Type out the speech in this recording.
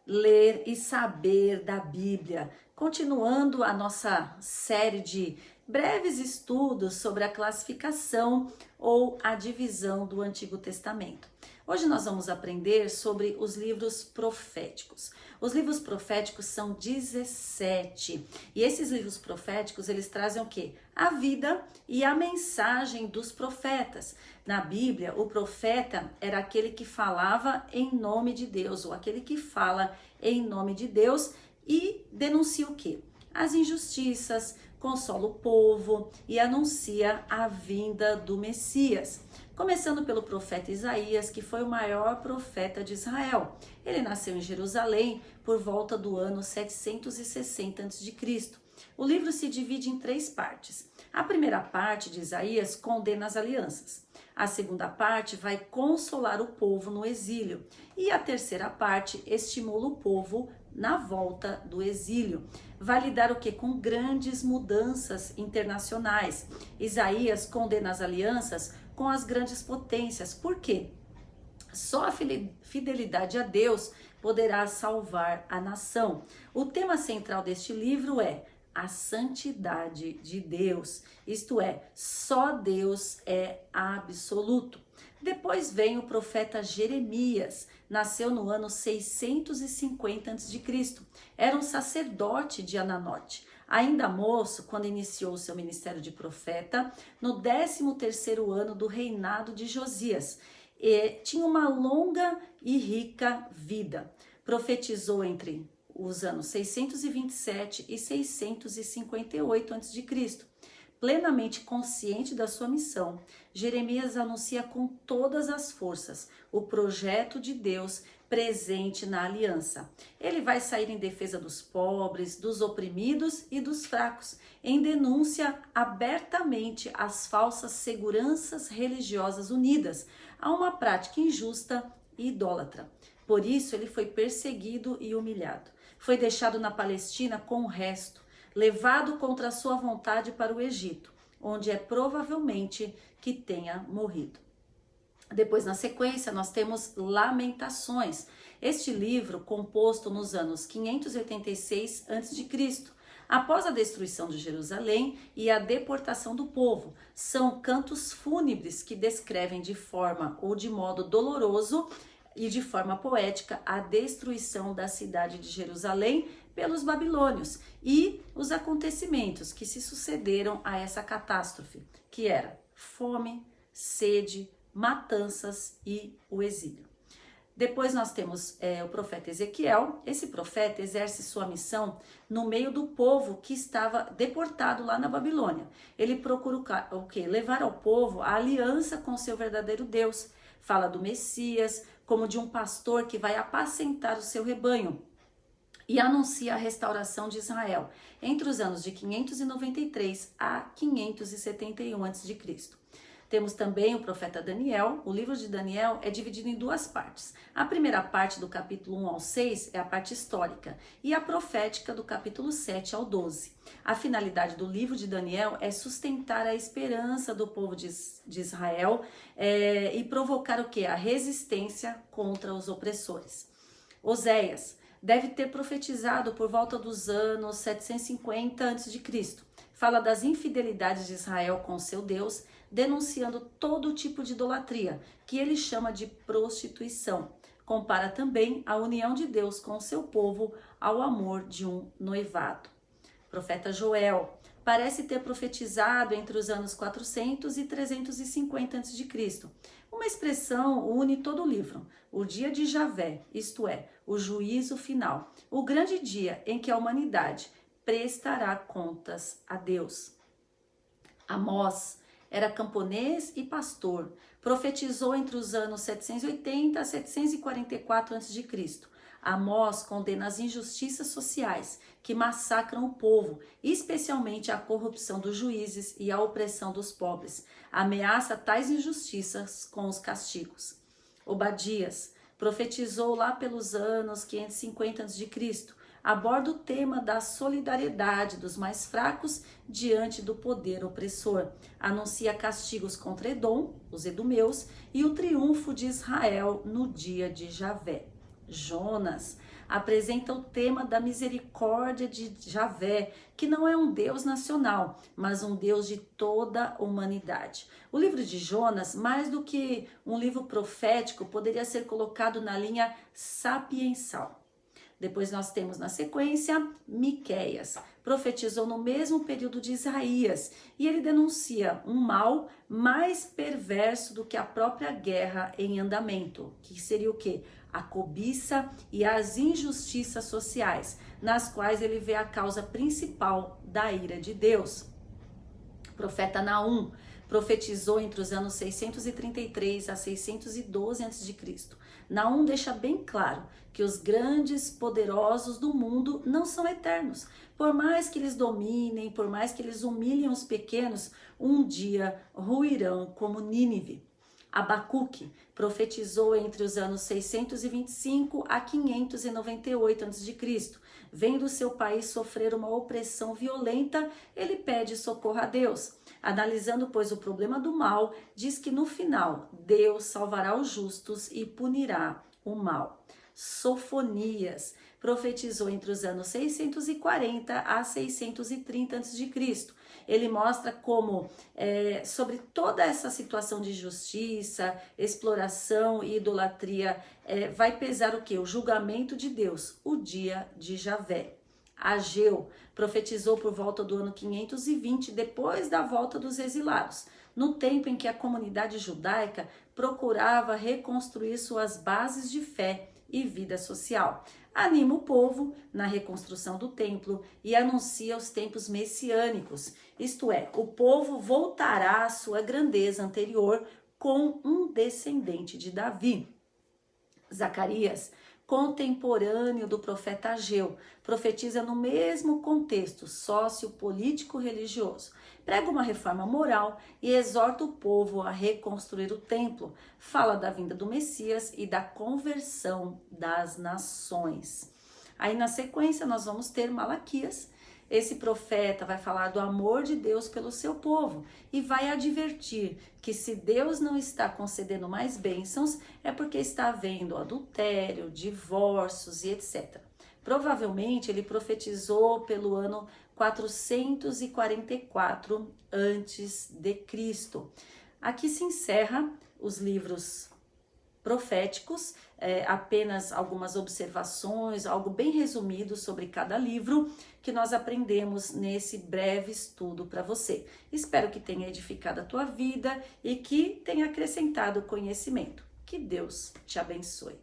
ler e saber da Bíblia. Continuando a nossa série de breves estudos sobre a classificação ou a divisão do Antigo Testamento. Hoje nós vamos aprender sobre os livros proféticos. Os livros proféticos são 17 e esses livros proféticos eles trazem o quê? A vida e a mensagem dos profetas. Na Bíblia, o profeta era aquele que falava em nome de Deus, ou aquele que fala em nome de Deus e denuncia o quê? As injustiças, consola o povo e anuncia a vinda do Messias. Começando pelo profeta Isaías, que foi o maior profeta de Israel. Ele nasceu em Jerusalém por volta do ano 760 a.C. O livro se divide em 3 partes. A primeira parte de Isaías condena as alianças. A segunda parte vai consolar o povo no exílio. E a terceira parte estimula o povo na volta do exílio. Vai lidar o que? Com grandes mudanças internacionais. Isaías condena as alianças com as grandes potências. Por quê? Só a fidelidade a Deus poderá salvar a nação. O tema central deste livro é a santidade de Deus, isto é, só Deus é absoluto. Depois vem o profeta Jeremias, nasceu no ano 650 a.C., era um sacerdote de Ananote. Ainda moço, quando iniciou seu ministério de profeta, no 13º ano do reinado de Josias, tinha uma longa e rica vida. Profetizou entre os anos 627 e 658 a.C. Plenamente consciente da sua missão, Jeremias anuncia com todas as forças o projeto de Deus presente na aliança. Ele vai sair em defesa dos pobres, dos oprimidos e dos fracos, em denúncia abertamente às falsas seguranças religiosas unidas a uma prática injusta e idólatra. Por isso ele foi perseguido e humilhado. Foi deixado na Palestina com o resto, levado contra a sua vontade para o Egito, onde é provavelmente que tenha morrido. Depois, na sequência, nós temos Lamentações. Este livro, composto nos anos 586 a.C., após a destruição de Jerusalém e a deportação do povo, são cantos fúnebres que descrevem de forma ou de modo doloroso e de forma poética a destruição da cidade de Jerusalém pelos babilônios e os acontecimentos que se sucederam a essa catástrofe, que era fome, sede, matanças e o exílio. Depois nós temos o profeta Ezequiel. Esse profeta exerce sua missão no meio do povo que estava deportado lá na Babilônia. Ele procura o quê? Levar ao povo a aliança com seu verdadeiro Deus. Fala do Messias como de um pastor que vai apacentar o seu rebanho e anuncia a restauração de Israel entre os anos de 593 a 571 a.C. Temos também o profeta Daniel. O livro de Daniel é dividido em 2 partes. A primeira parte, do capítulo 1 ao 6, é a parte histórica, e a profética, do capítulo 7 ao 12. A finalidade do livro de Daniel é sustentar a esperança do povo de Israel e provocar o quê? A resistência contra os opressores. Oséias deve ter profetizado por volta dos anos 750 a.C. Fala das infidelidades de Israel com seu Deus, denunciando todo tipo de idolatria, que ele chama de prostituição. Compara também a união de Deus com o seu povo ao amor de um noivado. O profeta Joel parece ter profetizado entre os anos 400 e 350 a.C. Uma expressão une todo o livro: o dia de Javé, isto é, o juízo final, o grande dia em que a humanidade prestará contas a Deus. Amós era camponês e pastor, profetizou entre os anos 780 a 744 a.C. Amós condena as injustiças sociais que massacram o povo, especialmente a corrupção dos juízes e a opressão dos pobres. Ameaça tais injustiças com os castigos. Obadias profetizou lá pelos anos 550 a.C., aborda o tema da solidariedade dos mais fracos diante do poder opressor. Anuncia castigos contra Edom, os edomeus, e o triunfo de Israel no dia de Javé. Jonas apresenta o tema da misericórdia de Javé, que não é um Deus nacional, mas um Deus de toda a humanidade. O livro de Jonas, mais do que um livro profético, poderia ser colocado na linha sapiensal. Depois nós temos na sequência Miqueias, profetizou no mesmo período de Isaías, e ele denuncia um mal mais perverso do que a própria guerra em andamento, que seria o quê? A cobiça e as injustiças sociais, nas quais ele vê a causa principal da ira de Deus. O profeta Naum profetizou entre os anos 633 a 612 a.C. Naum deixa bem claro que os grandes poderosos do mundo não são eternos. Por mais que eles dominem, por mais que eles humilhem os pequenos, um dia ruirão como Nínive. Abacuque profetizou entre os anos 625 a 598 a.C. Vendo seu país sofrer uma opressão violenta, ele pede socorro a Deus. Analisando, pois, o problema do mal, diz que no final Deus salvará os justos e punirá o mal. Sofonias profetizou entre os anos 640 a 630 a.C. Ele mostra como, sobre toda essa situação de justiça, exploração e idolatria, vai pesar o quê? O julgamento de Deus, o dia de Javé. Ageu profetizou por volta do ano 520, depois da volta dos exilados, no tempo em que a comunidade judaica procurava reconstruir suas bases de fé e vida social. Anima o povo na reconstrução do templo e anuncia os tempos messiânicos, isto é, o povo voltará à sua grandeza anterior com um descendente de Davi. Zacarias, contemporâneo do profeta Ageu, profetiza no mesmo contexto sociopolítico-religioso. Prega uma reforma moral e exorta o povo a reconstruir o templo. Fala da vinda do Messias e da conversão das nações. Aí na sequência nós vamos ter Malaquias. Esse profeta vai falar do amor de Deus pelo seu povo e vai advertir que se Deus não está concedendo mais bênçãos é porque está havendo adultério, divórcios e etc. Provavelmente ele profetizou pelo ano 444 a.C. Aqui se encerra os livros proféticos, apenas algumas observações, algo bem resumido sobre cada livro que nós aprendemos nesse breve estudo para você. Espero que tenha edificado a tua vida e que tenha acrescentado conhecimento. Que Deus te abençoe.